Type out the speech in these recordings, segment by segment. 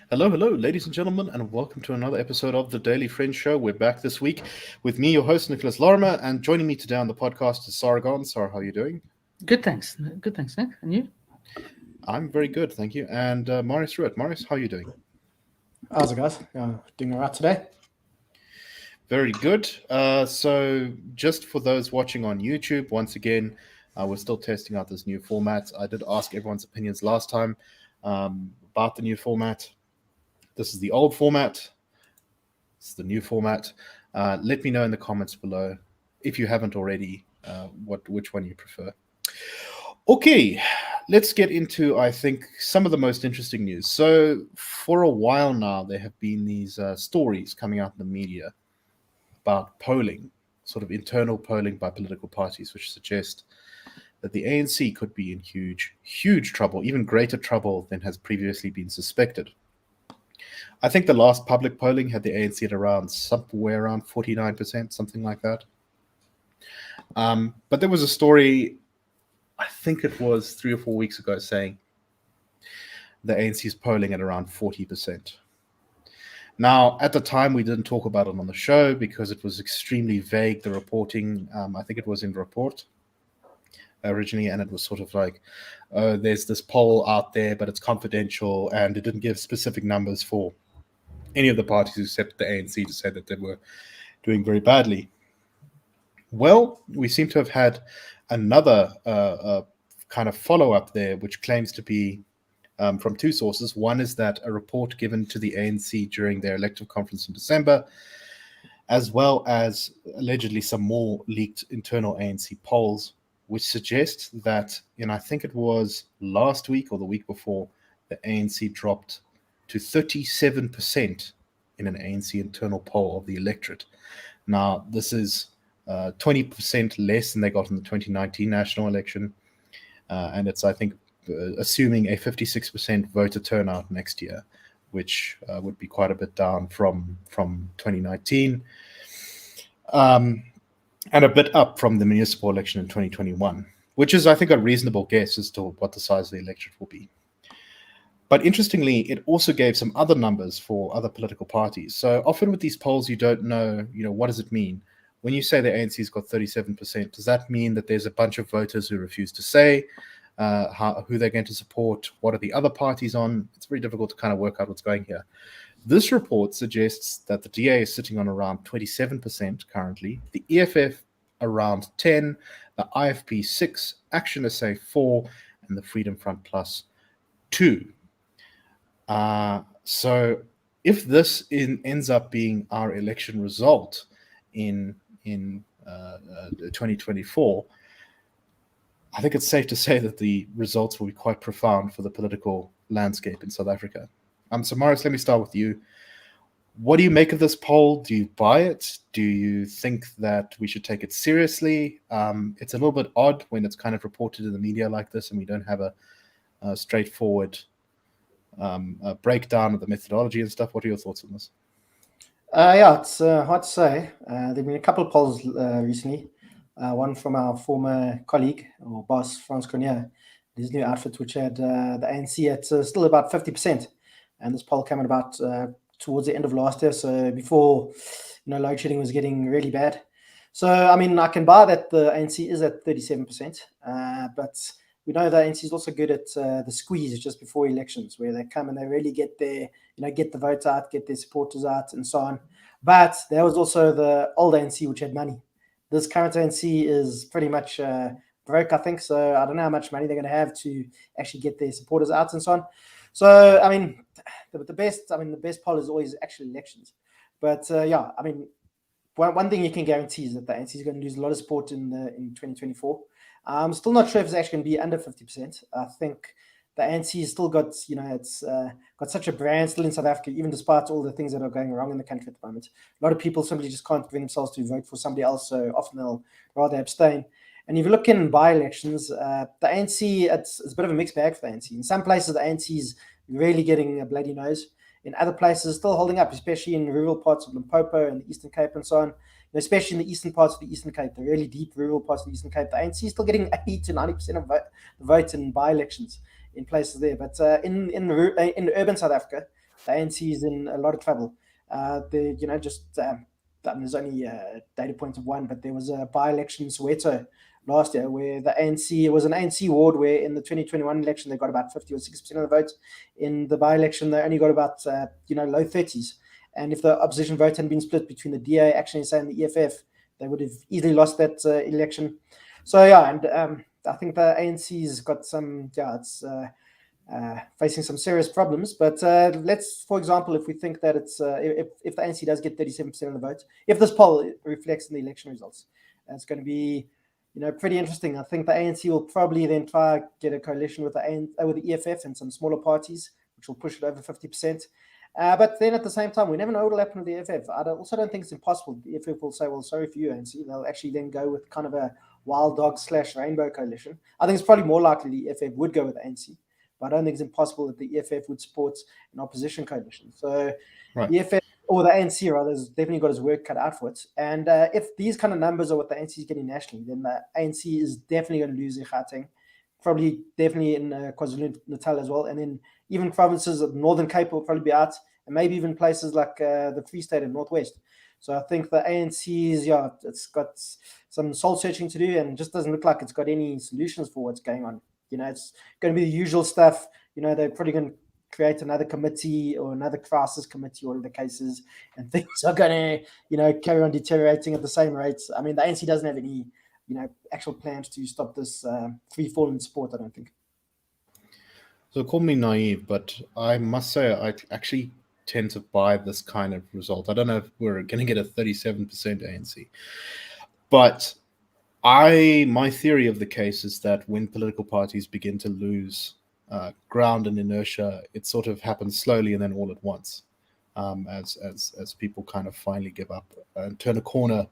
Hello, ladies and gentlemen, and welcome to another episode of the Daily Friends Show. We're back this week with me, your host, Nicholas Lorimer, and joining me today on the podcast is Sara. Sara, how are you doing? Good, thanks. Good, thanks, Nick. And you? I'm very good, thank you. And Marius Roodt. Marius, how are you doing? How's it, guys? Doing all right today? Very good. So just for those watching on YouTube, once again, we're still testing out this new format. I did ask everyone's opinions last time about the new format. This is the old format. This is the new format. Let me know in the comments below, if you haven't already, which one you prefer. Okay, let's get into, I think, some of the most interesting news. So for a while now, there have been these stories coming out in the media about polling, sort of internal polling by political parties, which suggest that the ANC could be in huge trouble, even greater trouble than has previously been suspected. I think the last public polling had the ANC at somewhere around 49%, something like that. But there was a story, I think it was 3 or 4 weeks ago, saying the ANC is polling at around 40%. Now, at the time, we didn't talk about it on the show because it was extremely vague, the reporting. I think it was in Report originally, and it was sort of like, there's this poll out there, but it's confidential, and it didn't give specific numbers for any of the parties except the ANC to say that they were doing very badly. Well, we seem to have had another kind of follow-up there, which claims to be from two sources. One is that a report given to the ANC during their elective conference in December, as well as allegedly some more leaked internal ANC polls, which suggest that, I think it was last week or the week before, the ANC dropped to 37% in an ANC internal poll of the electorate. Now, this is 20% less than they got in the 2019 national election, and it's, I think, assuming a 56% voter turnout next year, which would be quite a bit down from 2019, and a bit up from the municipal election in 2021, which is, I think, a reasonable guess as to what the size of the electorate will be. But interestingly, it also gave some other numbers for other political parties. So often with these polls, you don't know, what does it mean? When you say the ANC's got 37%, does that mean that there's a bunch of voters who refuse to say who they're going to support? What are the other parties on? It's very difficult to kind of work out what's going here. This report suggests that the DA is sitting on around 27% currently, the EFF around 10%, the IFP 6%, Action SA 4%, and the Freedom Front Plus 2%. So if this ends up being our election result in 2024, I think it's safe to say that the results will be quite profound for the political landscape in South Africa. So Marius, let me start with you. What do you make of this poll? Do you buy it? Do you think that we should take it seriously? It's a little bit odd when it's kind of reported in the media like this and we don't have a straightforward breakdown of the methodology and stuff. What are your thoughts on this? It's hard to say. There have been a couple of polls recently. One from our former colleague or boss, Frans Cronje, his new outfit, which had the ANC at still about 50%. And this poll came out about towards the end of last year, so before load shedding was getting really bad. So, I can buy that the ANC is at 37%, but we know the ANC is also good at the squeeze just before elections, where they come and they really get their, get the vote out, get their supporters out, and so on. But there was also the old ANC, which had money. This current ANC is pretty much broke, I think. So I don't know how much money they're going to have to actually get their supporters out and so on. So the best poll is always actually elections. But one thing you can guarantee is that the ANC is going to lose a lot of support in 2024. I'm still not sure if it's actually going to be under 50%. I think the ANC has still got, it's got such a brand still in South Africa, even despite all the things that are going wrong in the country at the moment. A lot of people simply just can't bring themselves to vote for somebody else, so often they'll rather abstain. And if you look in by-elections, the ANC, it's a bit of a mixed bag for the ANC. In some places, the ANC is really getting a bloody nose. in other places still holding up, especially in rural parts of Limpopo and the Eastern Cape and so on. Especially in the eastern parts of the Eastern Cape, the really deep rural parts of the Eastern Cape, the ANC is still getting 80 to 90% of the vote in by-elections in places there. But in urban South Africa, the ANC is in a lot of trouble. There's only data points of one, but there was a by-election in Soweto last year where the ANC, it was an ANC ward where in the 2021 election they got about 50 or 60% of the votes. In the by-election they only got about low 30s. And if the opposition vote had been split between the DA, Action SA, and the EFF, they would have easily lost that election. So I think the ANC's got some, it's facing some serious problems. But let's, for example, if we think that it's if the ANC does get 37% of the vote, if this poll reflects in the election results, it's going to be pretty interesting. I think the ANC will probably then try get a coalition with the EFF and some smaller parties, which will push it over 50%. But then at the same time, we never know what will happen with the EFF. I also don't think it's impossible. The EFF will say, well, sorry for you, ANC. They'll actually then go with kind of a wild dog / rainbow coalition. I think it's probably more likely the EFF would go with the ANC. But I don't think it's impossible that the EFF would support an opposition coalition. So the EFF, or the ANC rather, has definitely got his work cut out for it. And if these kind of numbers are what the ANC is getting nationally, then the ANC is definitely going to lose in Gauteng. Definitely in KwaZulu-Natal as well. And then even provinces of Northern Cape will probably be out, and maybe even places like the Free State and Northwest. So I think the ANC's, it's got some soul searching to do, and just doesn't look like it's got any solutions for what's going on. It's going to be the usual stuff. They're probably going to create another committee or another crisis committee, whatever the case is, and things are going to, carry on deteriorating at the same rates. I mean, the ANC doesn't have any actual plans to stop this free fall in sport, I don't think. So call me naive, but I must say I actually tend to buy this kind of result. I don't know if we're going to get a 37% ANC, but my theory of the case is that when political parties begin to lose ground and inertia, it sort of happens slowly and then all at once, as people kind of finally give up and turn a corner.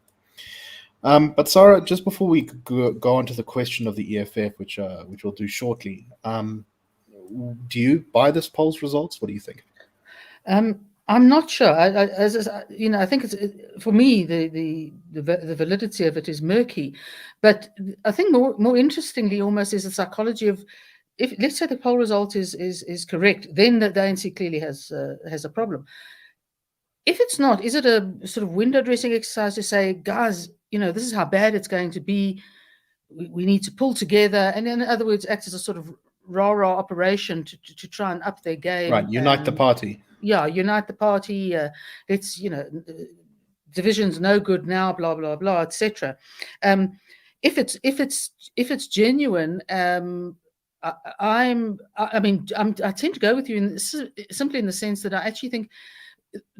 But Sara, just before we go on to the question of the EFF, which we'll do shortly, do you buy this poll's results? What do you think? I'm not sure. I think for me the validity of it is murky. But I think more interestingly, almost, is the psychology of, if let's say the poll result is correct, then the ANC clearly has a problem. If it's not, is it a sort of window dressing exercise to say, guys, this is how bad it's going to be. We need to pull together, and in other words, act as a sort of rah-rah operation to try and up their game. Right, unite the party. Yeah, unite the party. Let's, division's no good now, blah blah blah, etc. If it's genuine, I tend to go with you simply in the sense that I actually think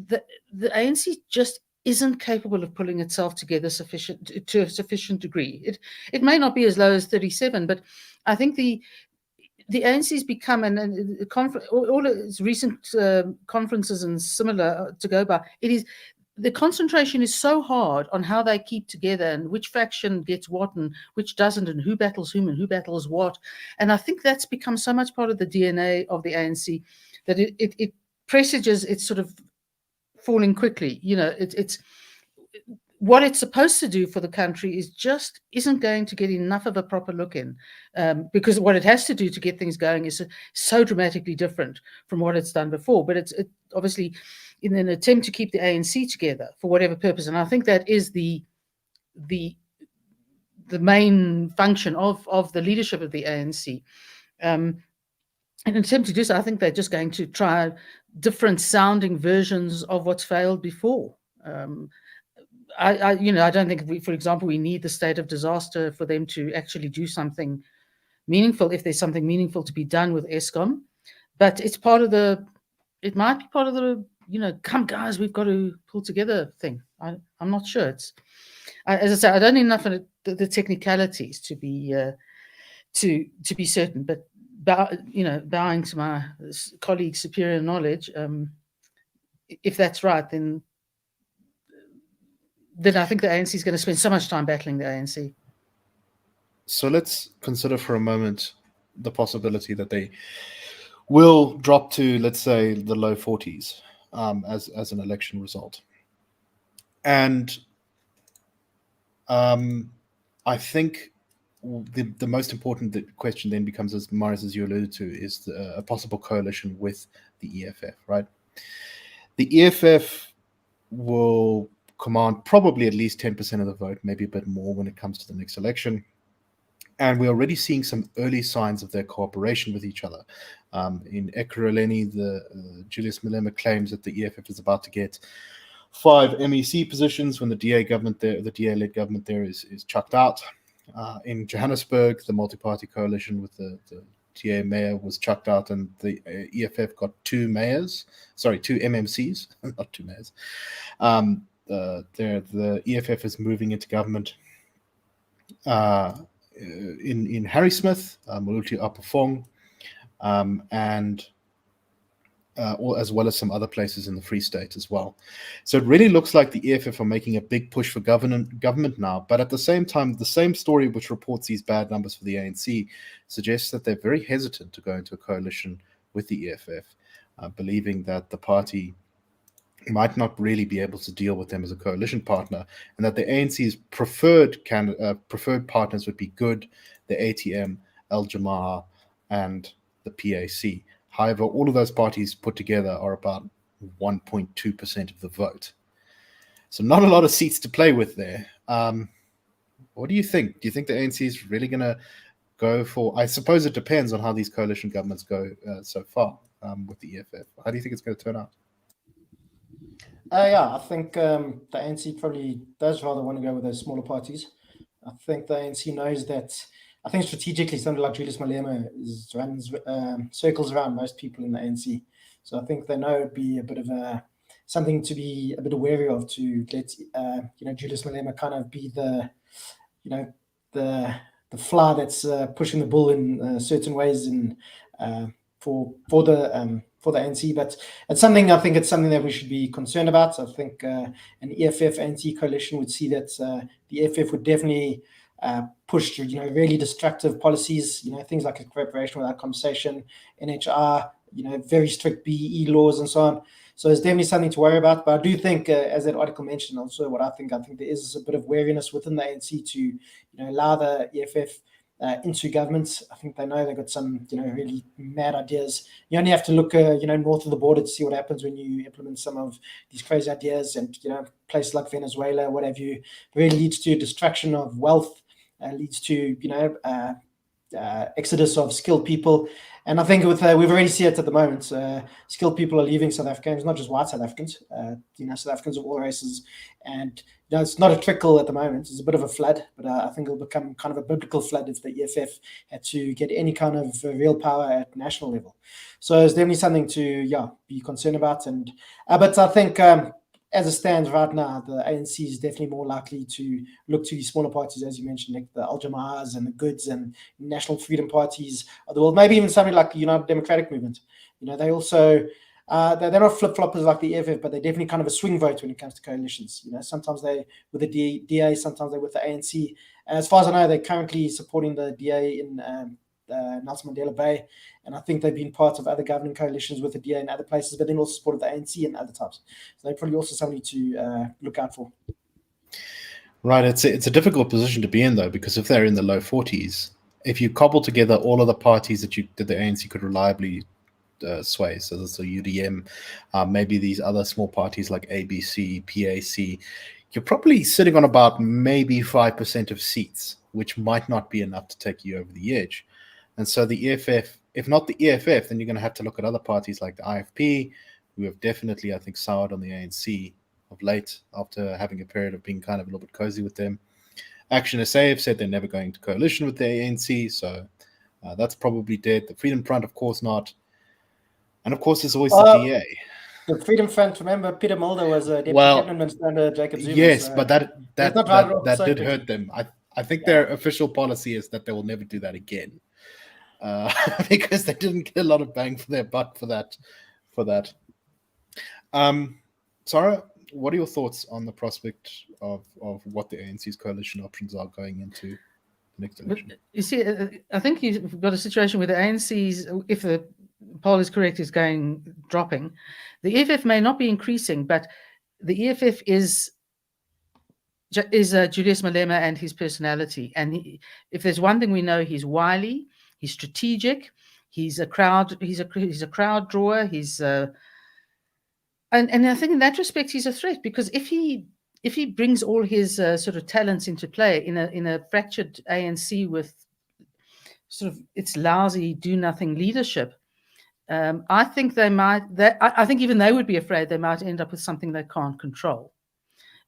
that the ANC just isn't capable of pulling itself together to a sufficient degree. It may not be as low as 37, but I think the ANC's become, and all its recent conferences and similar to go by, the concentration is so hard on how they keep together and which faction gets what and which doesn't, and who battles whom and who battles what. And I think that's become so much part of the DNA of the ANC that it presages it's sort of falling quickly. It's what it's supposed to do for the country isn't going to get enough of a proper look in, because what it has to do to get things going is so dramatically different from what it's done before. But it's obviously in an attempt to keep the ANC together for whatever purpose, and I think that is the main function of the leadership of the ANC. In an attempt to do so, I think they're just going to try different sounding versions of what's failed before. I don't think, for example, we need the state of disaster for them to actually do something meaningful, if there's something meaningful to be done with Eskom. But it might be part of the, come guys, we've got to pull together thing. I'm not sure. As I say, I don't know enough of the technicalities to be certain. But bowing to my colleague's superior knowledge, if that's right, then I think the ANC is going to spend so much time battling the ANC. So let's consider for a moment the possibility that they will drop to, let's say, the low 40s. as an election result. And I think the most important question then becomes, as Marius, as you alluded to, is a possible coalition with the EFF, right? The EFF will command probably at least 10% of the vote, maybe a bit more when it comes to the next election. And we're already seeing some early signs of their cooperation with each other. In Ekurhuleni, Julius Malema claims that the EFF is about to get 5 MEC positions when the DA-led government there is chucked out. In Johannesburg, the multi-party coalition with the TA mayor was chucked out, and the EFF got 2 MMCs, not 2 mayors. The EFF is moving into government. In Harrismith, Moluti Apofong, and as well as some other places in the Free State as well. So it really looks like the EFF are making a big push for government now. But at the same time, the same story which reports these bad numbers for the ANC suggests that they're very hesitant to go into a coalition with the EFF, believing that the party might not really be able to deal with them as a coalition partner, and that the ANC's preferred partners would be Good, the ATM, Al Jamaa, and the PAC. However, all of those parties put together are about 1.2% of the vote. So not a lot of seats to play with there. What do you think? Do you think the ANC is really going to go for... I suppose it depends on how these coalition governments go so far with the EFF. How do you think it's going to turn out? Yeah, I think the ANC probably does rather want to go with those smaller parties. I think the ANC knows that... I think strategically, somebody like Julius Malema runs circles around most people in the ANC. So I think they know it'd be a bit of something to be a bit wary of, to let Julius Malema kind of be the fly that's pushing the bull in certain ways for the ANC. But it's something that we should be concerned about. I think an EFF ANC coalition would see that the EFF would definitely push really destructive policies, things like cooperation without compensation, NHR, very strict BEE laws and so on. So it's definitely something to worry about. But I do think, as that article mentioned, also what I think there is a bit of wariness within the ANC to allow the EFF into government. I think they know they've got some really mad ideas. You only have to look north of the border to see what happens when you implement some of these crazy ideas, and places like Venezuela, what have you, really leads to destruction of wealth, leads to exodus of skilled people. And I think we've already seen it at the moment. Skilled people are leaving South Africa. It's not just white South Africans, South Africans of all races. And it's not a trickle at the moment. It's a bit of a flood, but I think it'll become kind of a biblical flood if the EFF had to get any kind of real power at national level. So it's definitely something to be concerned about. And but I think as it stands right now, the ANC is definitely more likely to look to these smaller parties, as you mentioned, like the Al Jamaahs and the Goods and National Freedom Parties of the world. Maybe even something like the United Democratic Movement. They also they're not flip-floppers like the EFF, but they're definitely kind of a swing vote when it comes to coalitions. Sometimes they with the DA, sometimes they're with the ANC. As far as I know, they're currently supporting the DA in Nelson Mandela Bay, and I think they've been part of other governing coalitions with the DA in other places, but then also supported the ANC in other times. So they're probably also somebody to look out for. Right, it's a difficult position to be in, though, because if they're in the low 40s, if you cobble together all of the parties that the ANC could reliably sway, so UDM, maybe these other small parties like ABC, PAC, you're probably sitting on about maybe 5% of seats, which might not be enough to take you over the edge. And so the EFF, if not the EFF, then you're going to have to look at other parties like the IFP, who have definitely, I think, soured on the ANC of late after having a period of being kind of a little bit cozy with them. Action SA have said they're never going to coalition with the ANC, so that's probably dead. The Freedom Front, of course, not. And of course, there's always the DA. The Freedom Front, remember, Peter Mulder was a deputy cabinet minister under Jacob Zuma. Yes, so but that did hurt them. I think their official policy is that they will never do that again, because they didn't get a lot of bang for their buck for that. Sara, what are your thoughts on the prospect of what the ANC's coalition options are going into the next election? But you see, I think you've got a situation where the ANC's, if the Paul is correct, is dropping. The EFF may not be increasing, but the EFF is Julius Malema and his personality. And if there's one thing we know, he's wily, he's strategic, he's a crowd drawer. And I think in that respect he's a threat, because if he brings all his sort of talents into play in a fractured ANC with sort of its lousy do nothing leadership, I think I think even they would be afraid they might end up with something they can't control.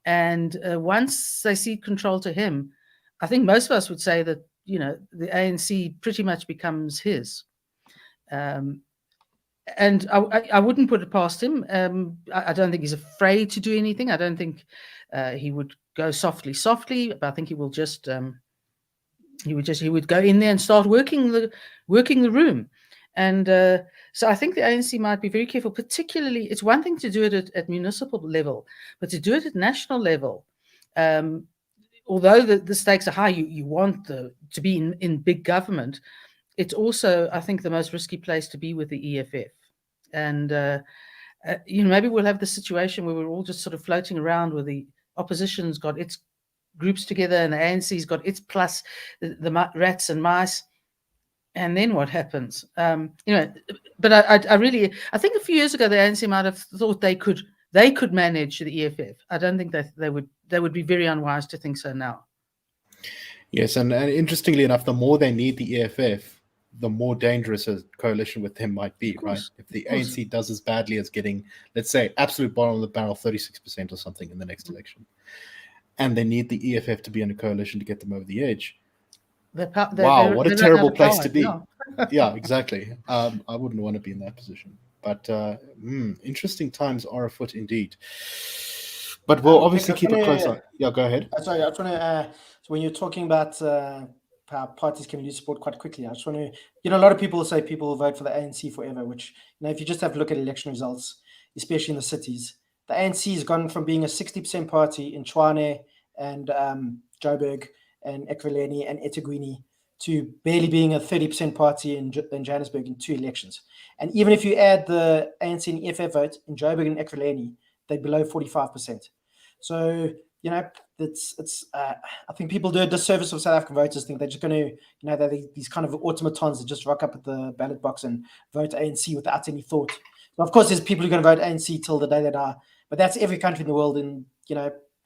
And once they cede control to him, I think most of us would say that, the ANC pretty much becomes his. And I wouldn't put it past him. I don't think he's afraid to do anything. I don't think he would go softly, but I think he will just he would go in there and start working the room. And so I think the ANC might be very careful. Particularly, it's one thing to do it at municipal level, but to do it at national level, although the stakes are high, you want to be in big government. It's also, I think, the most risky place to be with the EFF. And maybe we'll have the situation where we're all just sort of floating around, where the opposition's got its groups together and the ANC's got its plus the rats and mice. And then what happens? But I think a few years ago the ANC might have thought they could manage the EFF. I don't think that they would be very unwise to think so now. Yes, and interestingly enough, the more they need the EFF, the more dangerous a coalition with them might be, right? If the ANC does as badly as getting, let's say, absolute bottom of the barrel, 36% or something in the next election, and they need the EFF to be in a coalition to get them over the edge. Wow, what a terrible place to be. Yeah, exactly. I wouldn't want to be in that position. But interesting times are afoot indeed. But we'll obviously keep a close eye. Yeah, go ahead. Sorry, I just want to, so when you're talking about how parties can lose support quite quickly, I just want to, a lot of people say people will vote for the ANC forever, which, if you just have a look at election results, especially in the cities, the ANC has gone from being a 60% party in Tshwane and Joburg and Ekurhuleni and eThekwini to barely being a 30% party in Johannesburg in 2 elections. And even if you add the ANC and EFF vote in Joburg and Ekurhuleni, they're below 45%. So, it's I think people do a disservice of South African voters, think they're just going to, they're these kind of automatons that just rock up at the ballot box and vote ANC without any thought. So of course, there's people who are going to vote ANC till the day they die, but that's every country in the world. And,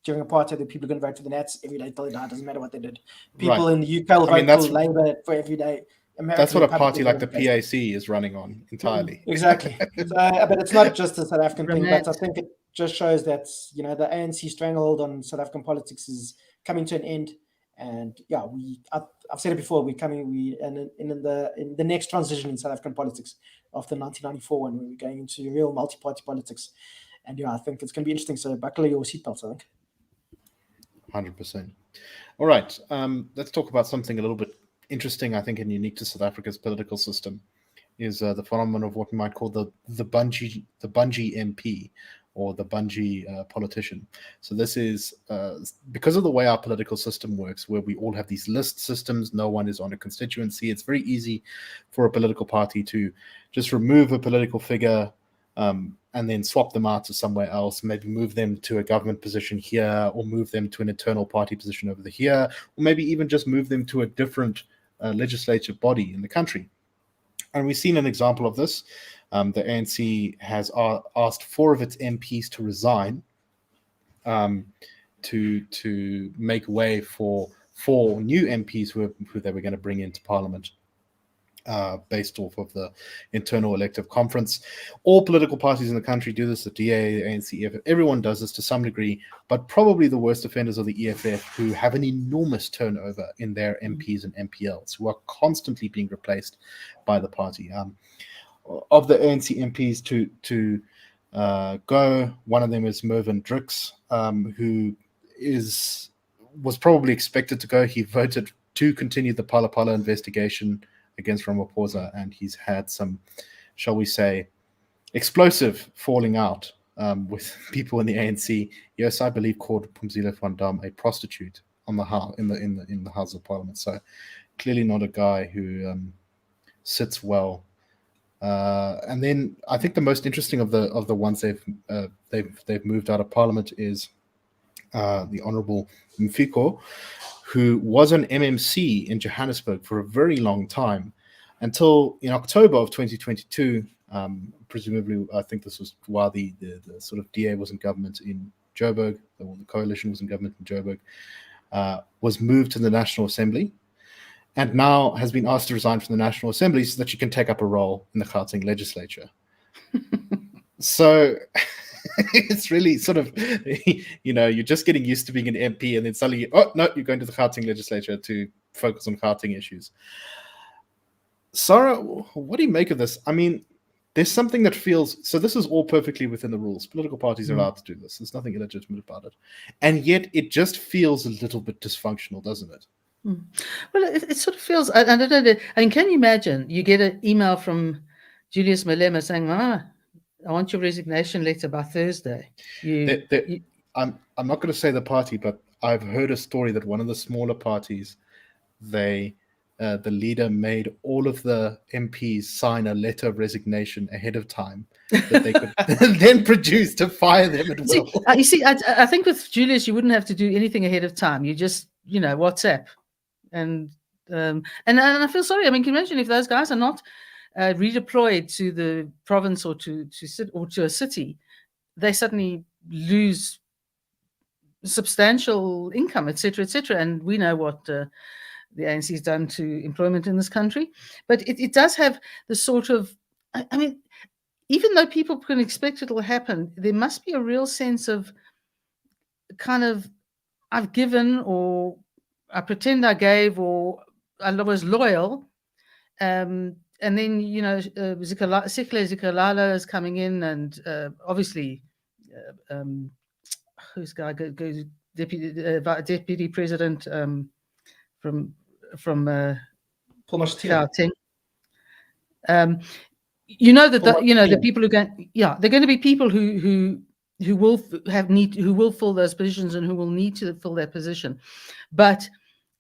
during apartheid, the people are going to vote for the Nats every day till they die. It doesn't matter what they did. People in the UK will vote for Labour for every day. That's what a party like the PAC is running on entirely. Exactly. But it's not just a South African thing, but I think it just shows that, the ANC stranglehold on South African politics is coming to an end. And yeah, I've said it before, we're coming, in the next transition in South African politics after 1994, when we're going into real multi-party politics. And yeah, I think it's going to be interesting. So buckle your seatbelts, I think. 100%. All right. Let's talk about something a little bit interesting, I think, and unique to South Africa's political system, is the phenomenon of what we might call the bungee MP, or the bungee politician. So this is because of the way our political system works, where we all have these list systems, no one is on a constituency. It's very easy for a political party to just remove a political figure and then swap them out to somewhere else, maybe move them to a government position here, or move them to an internal party position over here, or maybe even just move them to a different legislative body in the country. And we've seen an example of this. The ANC has asked 4 of its MPs to resign to make way for 4 new MPs who they were going to bring into Parliament. Based off of the internal elective conference. All political parties in the country do this, the DA, the ANC, EFF, everyone does this to some degree, but probably the worst offenders are the EFF, who have an enormous turnover in their MPs and MPLs, who are constantly being replaced by the party. Of the ANC MPs to go, one of them is Mervyn Drix, who was probably expected to go. He voted to continue the Phala Phala investigation against Ramaphosa, and he's had some, shall we say, explosive falling out with people in the ANC. Yes, I believe called Phumzile van Dam a prostitute in the House of Parliament. So clearly not a guy who sits well And then I think the most interesting of the ones they've moved out of Parliament is the Honourable Mfiko, who was an MMC in Johannesburg for a very long time, until in October of 2022. Presumably, I think this was while the sort of DA was in government in Joburg, or the coalition was in government in Joburg, was moved to the National Assembly, and now has been asked to resign from the National Assembly so that she can take up a role in the Gauteng legislature. So it's really sort of, you're just getting used to being an MP, and then suddenly, oh no, you're going to the Gauteng legislature to focus on Gauteng issues. Sara, what do you make of this? I mean, there's something that feels, so this is all perfectly within the rules. Political parties are allowed to do this. There's nothing illegitimate about it. And yet it just feels a little bit dysfunctional, doesn't it? Well, it sort of feels, I don't know. I mean, can you imagine you get an email from Julius Malema saying, I want your resignation letter by Thursday. I'm not going to say the party, but I've heard a story that one of the smaller parties, the leader made all of the MPs sign a letter of resignation ahead of time that they could then produce to fire them at will. I think with Julius, you wouldn't have to do anything ahead of time. You just, WhatsApp. And I feel sorry. I mean, can you imagine if those guys are not redeployed to the province or to a city, they suddenly lose substantial income, etc., etc. And we know what the ANC has done to employment in this country. But it does have the sort of, I mean, even though people can expect it will happen, there must be a real sense of kind of, I've given, or I pretend I gave, or I was loyal. And then, Sikle Zikalala is coming in, and obviously, who's guy goes deputy president from Gauteng. The people who they're going to be people who will fill those positions and who will need to fill that position. But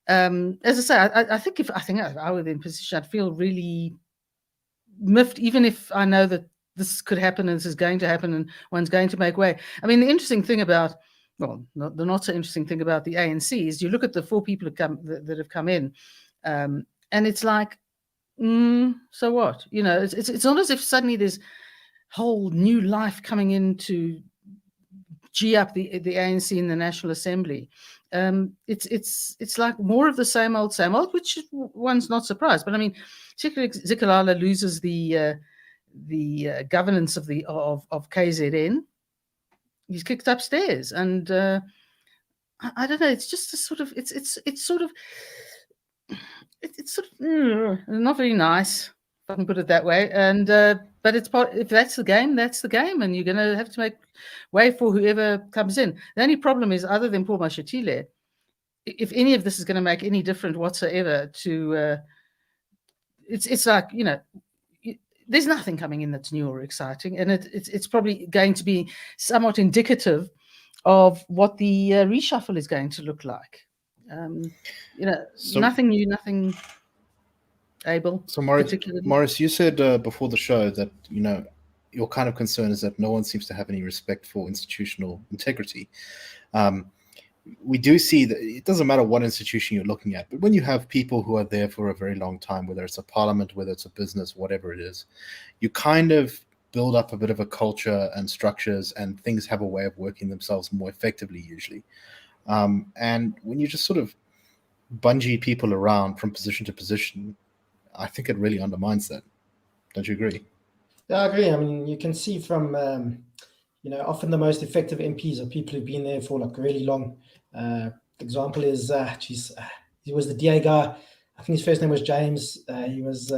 as I say, I think if I were in position, I'd feel really miffed, even if I know that this could happen and this is going to happen and one's going to make way. I mean, the interesting thing about, the not so interesting thing about the ANC is you look at the 4 people that have come in, and it's like, so what? It's not as if suddenly there's whole new life coming in to G up the ANC in the National Assembly. It's like more of the same old, which one's not surprised. But I mean, Zikalala loses the governance of KZN. He's kicked upstairs, and I don't know. It's just a sort of it's sort of not very nice, if I can put it that way. And but it's if that's the game, that's the game, and you're going to have to make way for whoever comes in. The only problem is, other than Paul Mashatile, if any of this is going to make any difference whatsoever to, it's like, there's nothing coming in that's new or exciting, and it's probably going to be somewhat indicative of what the reshuffle is going to look like. Nothing new, nothing able. So Marius, you said before the show that your kind of concern is that no one seems to have any respect for institutional integrity. We do see that it doesn't matter what institution you're looking at, but when you have people who are there for a very long time, whether it's a parliament, whether it's a business, whatever it is, you kind of build up a bit of a culture and structures, and things have a way of working themselves more effectively usually. And when you just sort of bungee people around from position to position, I think it really undermines that. Don't you agree? Yeah, I agree. I mean, you can see from, often the most effective MPs are people who've been there for like really long. Example is, he was the DA guy. I think his first name was James. He was,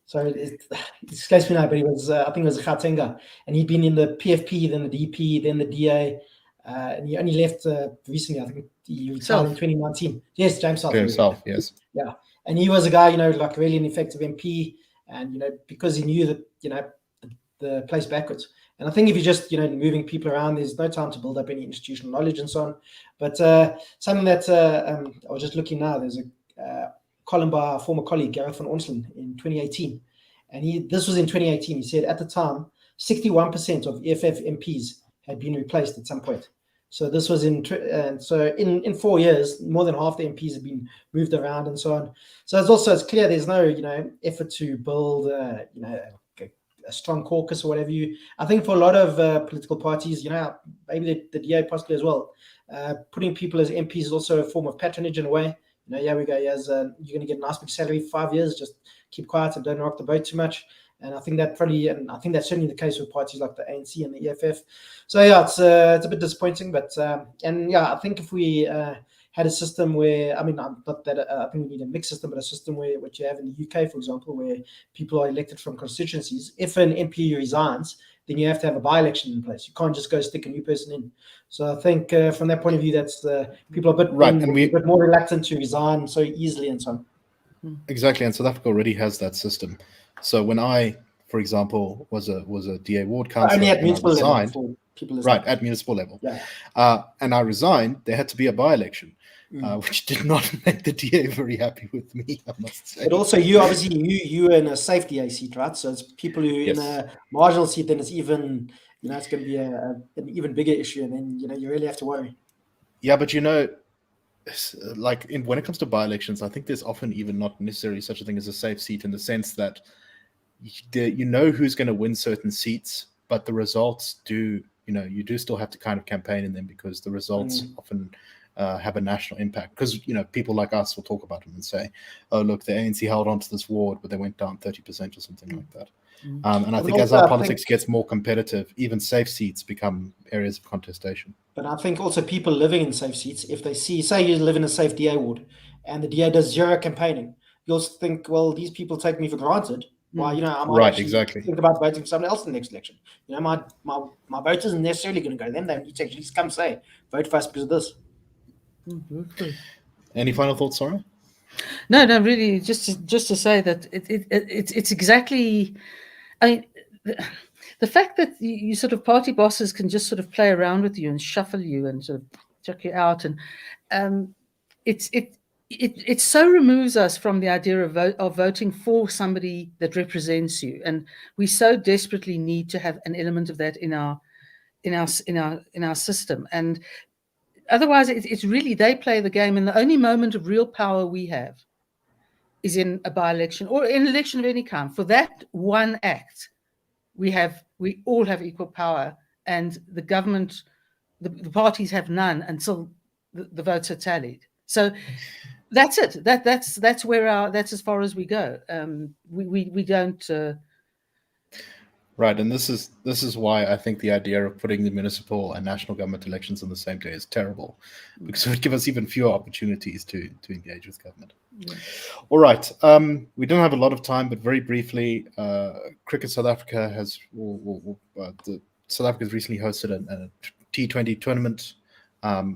sorry, it escapes me now, but he was, I think he was a Gautenga. And he'd been in the PFP, then the DP, then the DA. And he only left recently. I think he retired in 2019. Yes, James South. James South, yes. Yeah. And he was a guy, like really an effective MP. And, because he knew that, the place backwards. And I think if you're just, moving people around, there's no time to build up any institutional knowledge and so on. But something that I was just looking now, there's a column by our former colleague, Gareth van Onselen, in 2018. And this was in 2018. He said at the time, 61% of EFF MPs had been replaced at some point. So this was in 4 years, more than half the MPs have been moved around and so on. So it's clear there's no effort to build a strong caucus or whatever. I think for a lot of political parties, maybe the DA possibly as well, putting people as MPs is also a form of patronage in a way. Here we go. You're going to get a nice big salary for 5 years. Just keep quiet and don't rock the boat too much. And I think that's certainly the case with parties like the ANC and the EFF. So it's a bit disappointing, but I think if we had a system where, I think we need a mixed system, but a system where what you have in the UK, for example, where people are elected from constituencies. If an MP resigns, then you have to have a by-election in place. You can't just go stick a new person in. So I think from that point of view, that's people are a bit more reluctant to resign so easily and so on. Exactly, and South Africa already has that system. So when I, for example, was a DA ward councillor, only at municipal level for people right at municipal level, yeah. And I resigned, there had to be a by-election, which did not make the DA very happy with me, I must say. But also, you were in a safe DA seat, right? So it's people who in a marginal seat, then it's even it's going to be an even bigger issue, and then you really have to worry. Yeah, but when it comes to by-elections, I think there's often even not necessarily such a thing as a safe seat, in the sense that who's going to win certain seats, but the results you do still have to kind of campaign in them, because the results often have a national impact. Because people like us will talk about them and say, "Oh, look, the ANC held on to this ward, but they went down 30% or something like that." And I think as our politics gets more competitive, even safe seats become areas of contestation. But I think also people living in safe seats, if they say you live in a safe DA ward and the DA does zero campaigning, you'll think, well, these people take me for granted. Why, I might exactly think about voting for someone else in the next election. My vote isn't necessarily going to go to them. They need to actually come say, vote for us because of this. Any final thoughts, Sara? No, really, just to say that it's exactly. I mean, the fact that you sort of party bosses can just sort of play around with you and shuffle you and sort of chuck you out, and it so removes us from the idea of voting for somebody that represents you, and we so desperately need to have an element of that in our system. And otherwise, it's really they play the game, and the only moment of real power we have is in a by-election or an election of any kind. For that one act, we all have equal power, and the government, the parties have none until the votes are tallied. So that's it. That's as far as we go. We don't. Right, and this is why I think the idea of putting the municipal and national government elections on the same day is terrible, because it would give us even fewer opportunities to engage with government. Yeah. All right, we don't have a lot of time, but very briefly, Cricket South Africa has South Africa has recently hosted a T20 tournament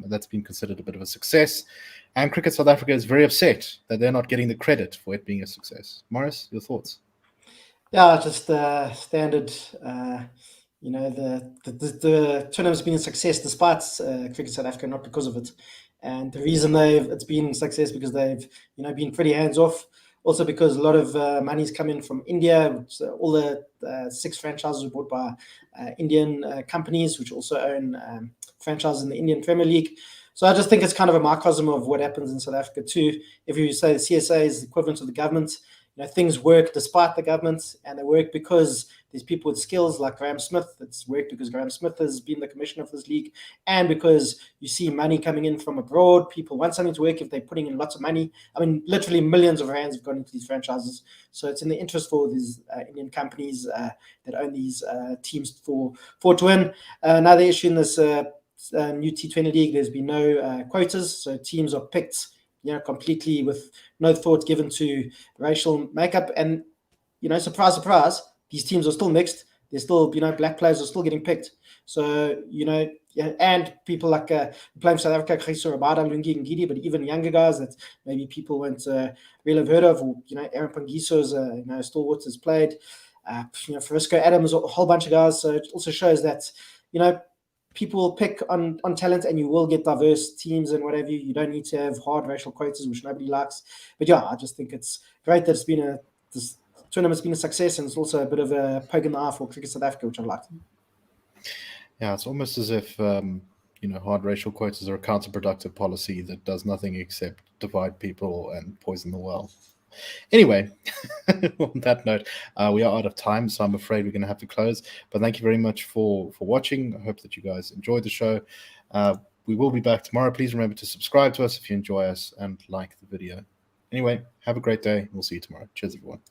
that's been considered a bit of a success, and Cricket South Africa is very upset that they're not getting the credit for it being a success. Marius, your thoughts? Yeah, just standard. The tournament's been a success despite Cricket South Africa, not because of it. And the reason it's been a success because they've been pretty hands off. Also because a lot of money's come in from India. Which, all the 6 franchises were bought by Indian companies, which also own franchises in the Indian Premier League. So I just think it's kind of a microcosm of what happens in South Africa too. If you say the CSA is the equivalent of the government, things work despite the government, and they work because there's people with skills like Graham Smith. It's worked because Graham Smith has been the commissioner for this league, and because you see money coming in from abroad. People want something to work if they're putting in lots of money. I mean, literally millions of rands have gone into these franchises. So it's in the interest for these Indian companies that own these teams for to win. Another issue in this new T20 league, there's been no quotas, so teams are picked completely with no thought given to racial makeup. And, surprise, surprise, these teams are still mixed. They're still, black players are still getting picked. So, and people like playing South Africa, Christo Rabada, Lungi and Gidi, but even younger guys that maybe people won't really have heard of, or, Aaron Pangiso's, stalwart has played, Frisco Adams, a whole bunch of guys. So it also shows that, people pick on talent, and you will get diverse teams and whatever. You don't need to have hard racial quotas, which nobody likes. But yeah, I just think it's great that it's been tournament's been a success, and it's also a bit of a poke in the eye for Cricket South Africa, which I've liked. Yeah, it's almost as if hard racial quotas are a counterproductive policy that does nothing except divide people and poison the well. Anyway, on that note, we are out of time, so I'm afraid we're going to have to close. But thank you very much for watching. I hope that you guys enjoyed the show. We will be back tomorrow. Please remember to subscribe to us if you enjoy us and like the video. Anyway, have a great day. We'll see you tomorrow. Cheers, everyone.